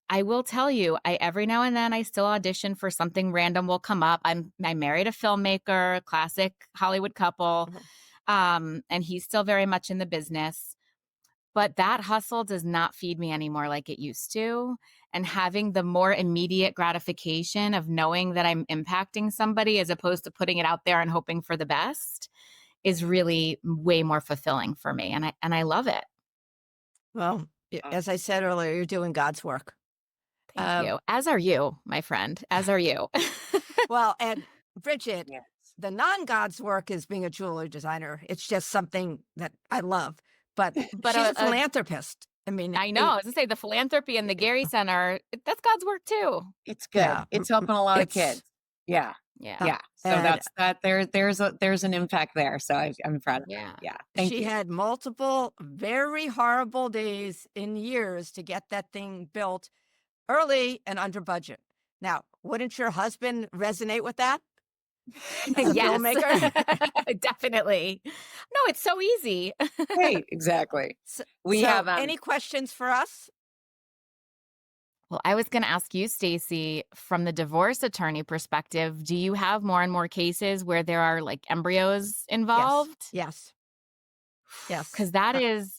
[SPEAKER 4] I will tell you, every now and then I still audition for something random will come up. I married a filmmaker, classic Hollywood couple, and he's still very much in the business. But that hustle does not feed me anymore like it used to. And having the more immediate gratification of knowing that I'm impacting somebody as opposed to putting it out there and hoping for the best is really way more fulfilling for me. And I love it.
[SPEAKER 5] Well, as I said earlier, you're doing God's work.
[SPEAKER 4] Thank you. As are you, my friend. As are you.
[SPEAKER 5] Well, and Bridget, the non-God's work is being a jewelry designer. It's just something that I love. But she's a philanthropist. I mean,
[SPEAKER 4] I know. I was going to say the philanthropy and the Gary Center, that's God's work too.
[SPEAKER 2] It's good. Yeah. It's helping a lot of kids. Yeah.
[SPEAKER 4] Yeah.
[SPEAKER 2] So that's that. There's an impact there. So I'm proud of it. Yeah.
[SPEAKER 5] She had multiple very horrible days in years to get that thing built early and under budget. Now, wouldn't your husband resonate with that?
[SPEAKER 4] Filmmaker? Definitely. No, it's so easy.
[SPEAKER 2] Right, exactly.
[SPEAKER 5] So have any questions for us?
[SPEAKER 4] Well, I was going to ask you, Stacy, from the divorce attorney perspective, do you have more and more cases where there are like embryos involved?
[SPEAKER 5] Yes.
[SPEAKER 4] Because that is,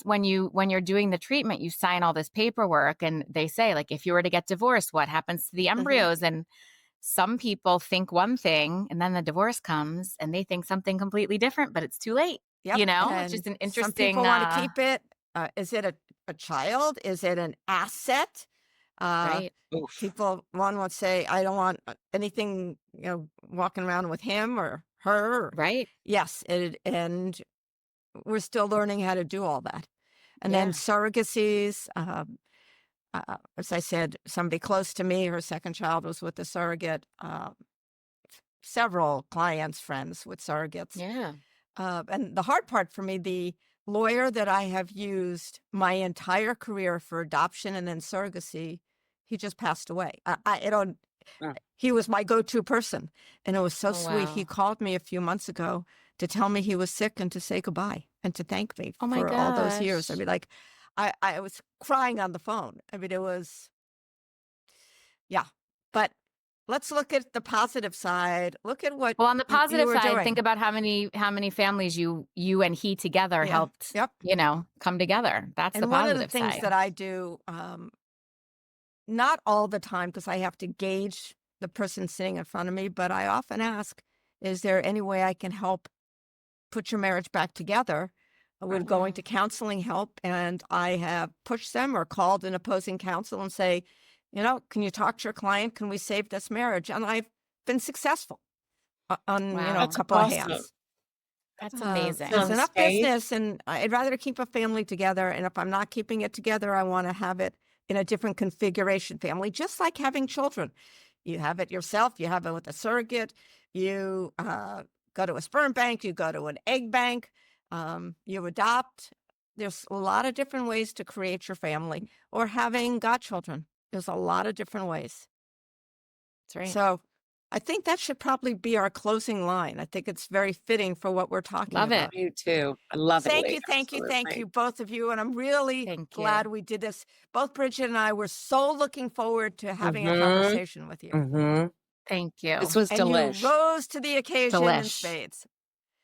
[SPEAKER 4] when you're doing the treatment, you sign all this paperwork and they say like, if you were to get divorced, what happens to the embryos? And some people think one thing and then the divorce comes and they think something completely different, but it's too late.
[SPEAKER 5] Yep.
[SPEAKER 4] It's just an interesting.
[SPEAKER 5] Some people want to keep it. Is it a child? Is it an asset?
[SPEAKER 4] Right.
[SPEAKER 5] People, one would say, I don't want anything, walking around with him or her.
[SPEAKER 4] Right.
[SPEAKER 5] Yes. And we're still learning how to do all that. And then surrogacies, as I said, somebody close to me, her second child was with a surrogate, several clients, friends with surrogates.
[SPEAKER 4] Yeah.
[SPEAKER 5] And the hard part for me, the lawyer that I have used my entire career for adoption and then surrogacy, he just passed away. He was my go-to person. And it was so sweet.
[SPEAKER 4] Wow.
[SPEAKER 5] He called me a few months ago to tell me he was sick and to say goodbye and to thank me for all those years. I mean, like, I was crying on the phone. I mean, it was, but let's look at the positive side. Look at what.
[SPEAKER 4] Well, on the positive
[SPEAKER 5] you were
[SPEAKER 4] side,
[SPEAKER 5] doing.
[SPEAKER 4] think about how many families you and he together helped, come together. That's
[SPEAKER 5] and
[SPEAKER 4] the positive side.
[SPEAKER 5] one of the things that I do, not all the time because I have to gauge the person sitting in front of me, but I often ask, is there any way I can help put your marriage back together? We're going to counseling help, and I have pushed them or called an opposing counsel and say, can you talk to your client? Can we save this marriage? And I've been successful on, a couple of hands.
[SPEAKER 4] That's amazing.
[SPEAKER 5] There's enough business, and I'd rather keep a family together. And if I'm not keeping it together, I want to have it in a different configuration family, just like having children. You have it yourself. You have it with a surrogate. You go to a sperm bank. You go to an egg bank. You adopt. There's a lot of different ways to create your family, or having godchildren. There's a lot of different ways.
[SPEAKER 4] That's right.
[SPEAKER 5] So I think that should probably be our closing line. I think it's very fitting for what we're talking
[SPEAKER 4] about.
[SPEAKER 5] Love it.
[SPEAKER 2] You too. I love it.
[SPEAKER 5] Thank you, both of you. And I'm really glad we did this. Both Bridget and I were so looking forward to having a conversation with you.
[SPEAKER 2] Mm-hmm.
[SPEAKER 4] Thank you.
[SPEAKER 2] This was delish.
[SPEAKER 5] You rose to the occasion in spades.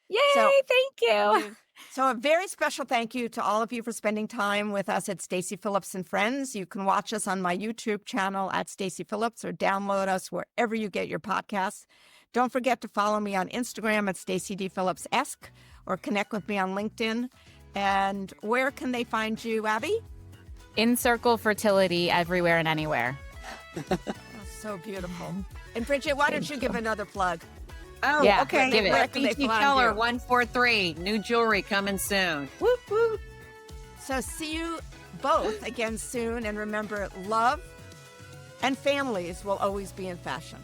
[SPEAKER 4] Yay, thank you.
[SPEAKER 5] So a very special thank you to all of you for spending time with us at Stacy Phillips and Friends. You can watch us on my YouTube channel at Stacy Phillips or download us wherever you get your podcasts. Don't forget to follow me on Instagram at Stacy D. Phillips-esque or connect with me on LinkedIn. And where can they find you, Abby?
[SPEAKER 4] Encircle Fertility everywhere and anywhere.
[SPEAKER 5] Oh, so beautiful. And Bridget, why don't you give another plug?
[SPEAKER 2] Oh,
[SPEAKER 4] Yeah,
[SPEAKER 2] okay.
[SPEAKER 4] give it.
[SPEAKER 5] Where can they
[SPEAKER 2] BT
[SPEAKER 5] find
[SPEAKER 2] Keller
[SPEAKER 5] you?
[SPEAKER 2] 143. New jewelry coming soon. Whoop, whoop.
[SPEAKER 5] So see you both again soon. And remember, love and families will always be in fashion.